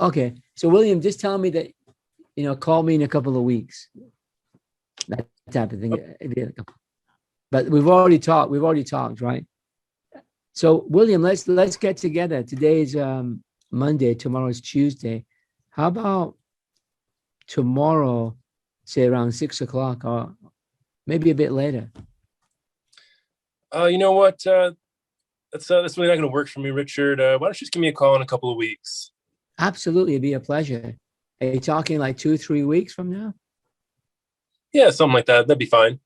Okay. So William, just tell me that, call me in a couple of weeks. That type of thing. But we've already talked, right? So William, let's get together. Today's Monday, tomorrow's Tuesday. How about tomorrow, say around 6 o'clock, or maybe a bit later? You know what? That's really not going to work for me, Richard. Why don't you just give me a call in a couple of weeks? Absolutely, it'd be a pleasure. Are you talking like 2-3 weeks from now? Yeah, something like that. That'd be fine.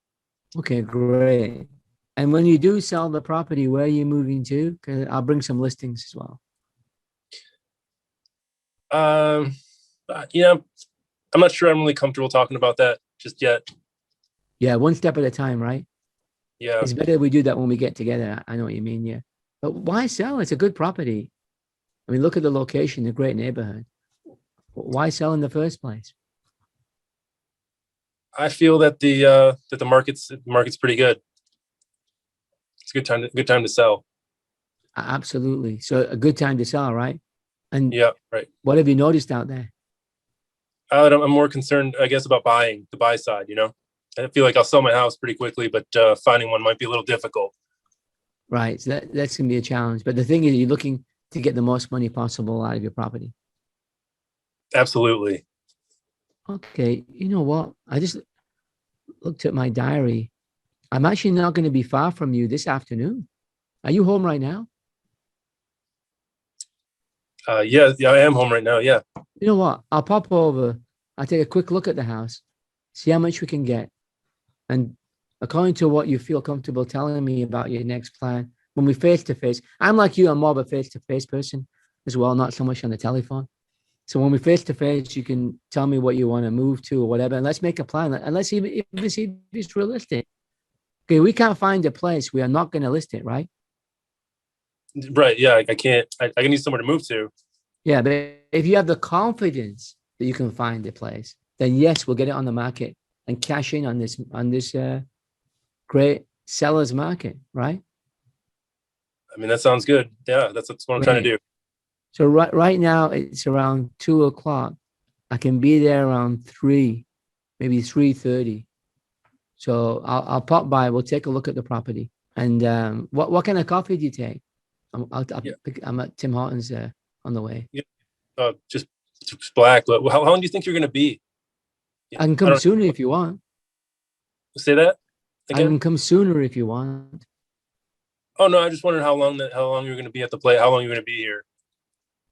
Okay, great. And when you do sell the property, where are you moving to? Because I'll bring some listings as well. I'm not sure I'm really comfortable talking about that just yet. Yeah, one step at a time, right? Yeah. It's better we do that when we get together. I know what you mean, yeah. But why sell? It's a good property. I mean, look at the location, a great neighborhood. Why sell in the first place? I feel that the market's pretty good. It's a good time to sell. Absolutely. So a good time to sell, right? And yeah, right. What have you noticed out there? I'm more concerned, I guess, about buying the buy side. I feel like I'll sell my house pretty quickly, but finding one might be a little difficult. Right. So that's going to be a challenge. But the thing is, you're looking to get the most money possible out of your property. Absolutely. Okay. You know what? I just looked at my diary. I'm actually not going to be far from you this afternoon. Are you home right now? Yeah, I am home right now. Yeah. You know what? I'll pop over. I'll take a quick look at the house, see how much we can get. And according to what you feel comfortable telling me about your next plan, when we face to face, I'm like you, I'm more of a face to face person as well, not so much on the telephone. So when we face to face, you can tell me what you want to move to or whatever, and let's make a plan. And let's see if it's realistic. Okay, we can't find a place. We are not going to list it, right? Right. Yeah, I can't. I need somewhere to move to. Yeah, but if you have the confidence that you can find a place, then yes, we'll get it on the market and cash in on this great seller's market, right? I mean, that sounds good. Yeah, that's what I'm trying to do. So right now it's around 2 o'clock. I can be there around 3, maybe 3:30. So I'll pop by. We'll take a look at the property. And what kind of coffee do you take? I'm at Tim Hortons on the way. Yeah, just black. But how long do you think you're going to be? I can come sooner if you want. Say that again? I can come sooner if you want. Oh no, I just wondered how long you're going to be at the play. How long you're going to be here?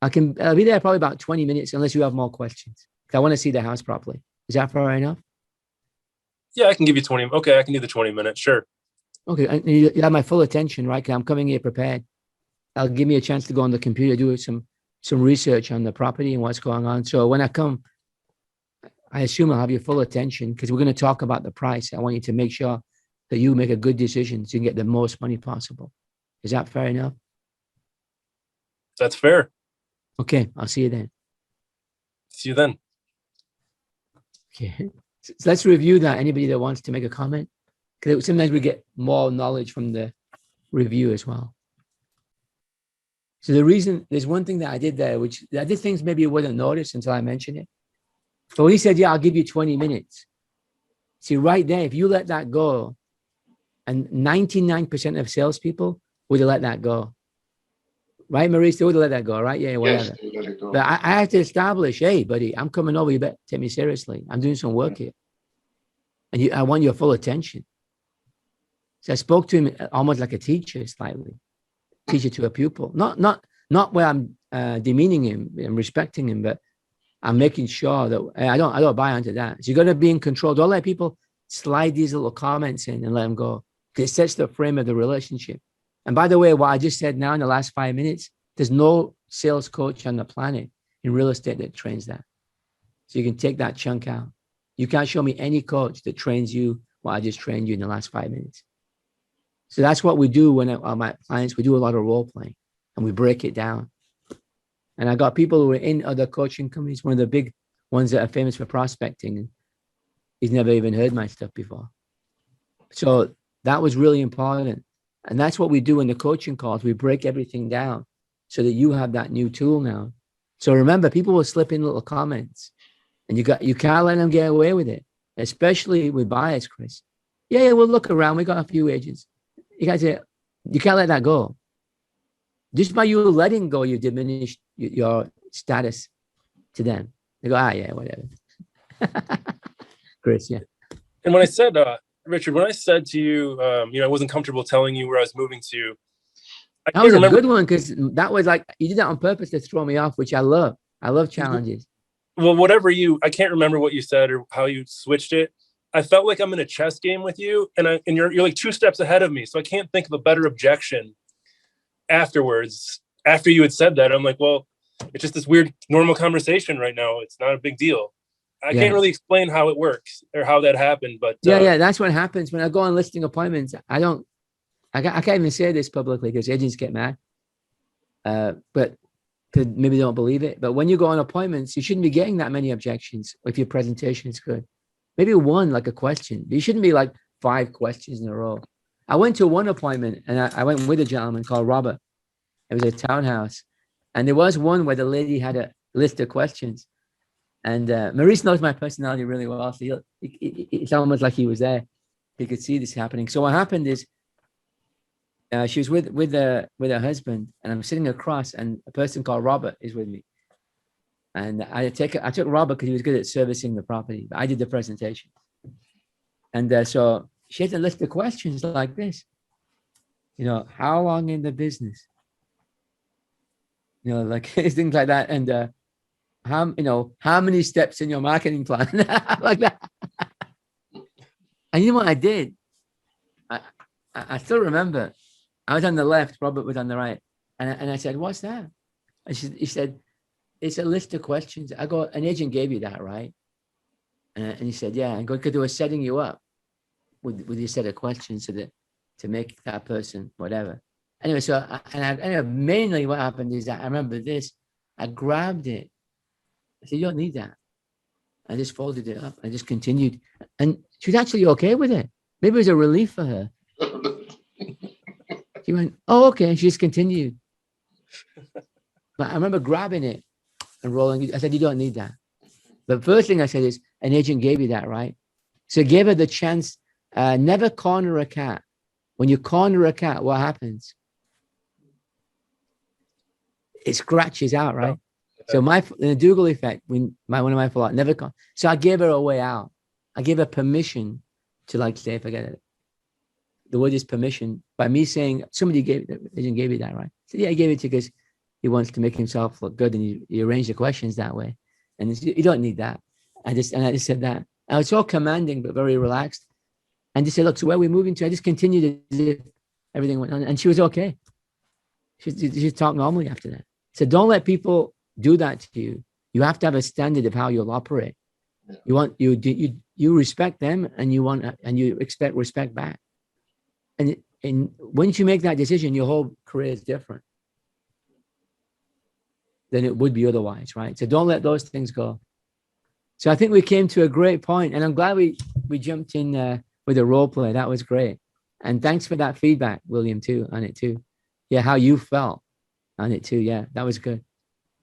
I'll be there probably about 20 minutes, unless you have more questions. I want to see the house properly. Is that fair enough? Yeah, I can give you 20. Okay, I can do the 20 minutes. Sure. Okay, and you have my full attention, right? Because I'm coming here prepared. I'll give me a chance to go on the computer, do some research on the property and what's going on. So when I come, I assume I'll have your full attention because we're going to talk about the price. I want you to make sure that you make a good decision so you can get the most money possible. Is that fair enough? That's fair. Okay, I'll see you then. See you then. Okay, so let's review that. Anybody that wants to make a comment? Because sometimes we get more knowledge from the review as well. So there's one thing that I did there, which I did things maybe you wouldn't notice until I mentioned it. But when he said, yeah, I'll give you 20 minutes. See, right there, if you let that go, and 99% of salespeople would have let that go. Right, Maurice? They would have let that go, right? Yeah, whatever. Yes, let it go. But I have to establish, hey, buddy, I'm coming over. You better take me seriously. I'm doing some work here. And I want your full attention. So I spoke to him almost like a teacher, slightly. Teacher to a pupil. Not where I'm demeaning him and respecting him, but I'm making sure that I don't buy into that. So you got to be in control. Don't let people slide these little comments in and let them go. It sets the frame of the relationship. And by the way, what I just said now in the last 5 minutes, there's no sales coach on the planet in real estate that trains that. So you can take that chunk out. You can't show me any coach that trains you what I just trained you in the last 5 minutes. So that's what we do when my clients, we do a lot of role playing and we break it down. And I got people who are in other coaching companies, one of the big ones that are famous for prospecting. And he's never even heard my stuff before. So that was really important. And that's what we do in the coaching calls. We break everything down so that you have that new tool now So remember, people will slip in little comments, and you can't let them get away with it, especially with bias, Chris. Yeah, we'll look around. We got a few agents. You guys say you can't let that go. Just by you letting go, you diminish your status to them. They go, yeah, whatever. Chris, yeah. And when I said, Richard, when I said to you, I wasn't comfortable telling you where I was moving to. That was a good one, because that was like, you did that on purpose to throw me off, which I love. I love challenges. Well, I can't remember what you said or how you switched it. I felt like I'm in a chess game with you, and you're like 2 steps ahead of me. So I can't think of a better objection afterwards. After you had said that, I'm like, well, it's just this weird normal conversation right now. It's not a big deal. I can't really explain how it works or how that happened, but that's what happens when I go on listing appointments. I can't even say this publicly because agents get mad, but maybe they don't believe it. But when you go on appointments, you shouldn't be getting that many objections if your presentation is good. Maybe one, like a question. You shouldn't be like 5 questions in a row. I went to one appointment, and I went with a gentleman called Robert. It was a townhouse, and there was one where the lady had a list of questions. And Maurice knows my personality really well, so it's almost like he was there. He could see this happening. So what happened is, she was with her husband, and I'm sitting across, and a person called Robert is with me. And I took Robert because he was good at servicing the property. But I did the presentation. And so she had a list of questions like this. How long in the business? Like things like that. And how many steps in your marketing plan? Like that. And you know what I did? I still remember. I was on the left, Robert was on the right. And I said, what's that? And he said, it's a list of questions. I go, an agent gave you that, right? And he said, yeah. And because they were setting you up with your set of questions to make that person whatever. Anyway, mainly what happened is that I remember this. I grabbed it. I said, you don't need that. I just folded it up. I just continued. And she was actually okay with it. Maybe it was a relief for her. She went, oh, okay. She just continued. But I remember grabbing it and rolling. I said, you don't need that. The first thing I said is, an agent gave you that, right? So I gave her the chance. Never corner a cat. When you corner a cat, what happens? It scratches out, right? So the Duggal effect, one of my philosophies, never come. So I gave her a way out. I gave her permission to say, forget it. The word is permission. By me saying, the agent gave you that, right? So yeah, I gave it to you because he wants to make himself look good, and he arranged the questions that way. And you don't need that. I just said that. I was so commanding, but very relaxed. And just said, look, so where are we moving to? I just continued as if everything went on. And she was okay. She talked normally after that. So don't let people do that to you. You have to have a standard of how you'll operate. You respect them, and you expect respect back. And once you make that decision, your whole career is different than it would be otherwise, right? So don't let those things go. So I think we came to a great point, and I'm glad we jumped in with a role play. That was great. And thanks for that feedback, William, too, on it too. Yeah, how you felt on it too. Yeah, that was good.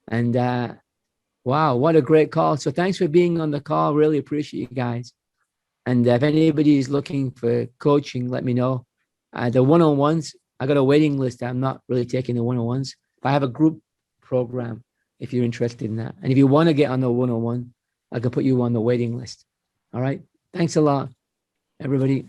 And wow, what a great call. So thanks for being on the call. Really appreciate you guys. And if anybody is looking for coaching, let me know. The one-on-ones, I got a waiting list. I'm not really taking the one-on-ones, but I have a group program if you're interested in that. And if you want to get on the one-on-one, I can put you on the waiting list. All right. Thanks a lot, everybody.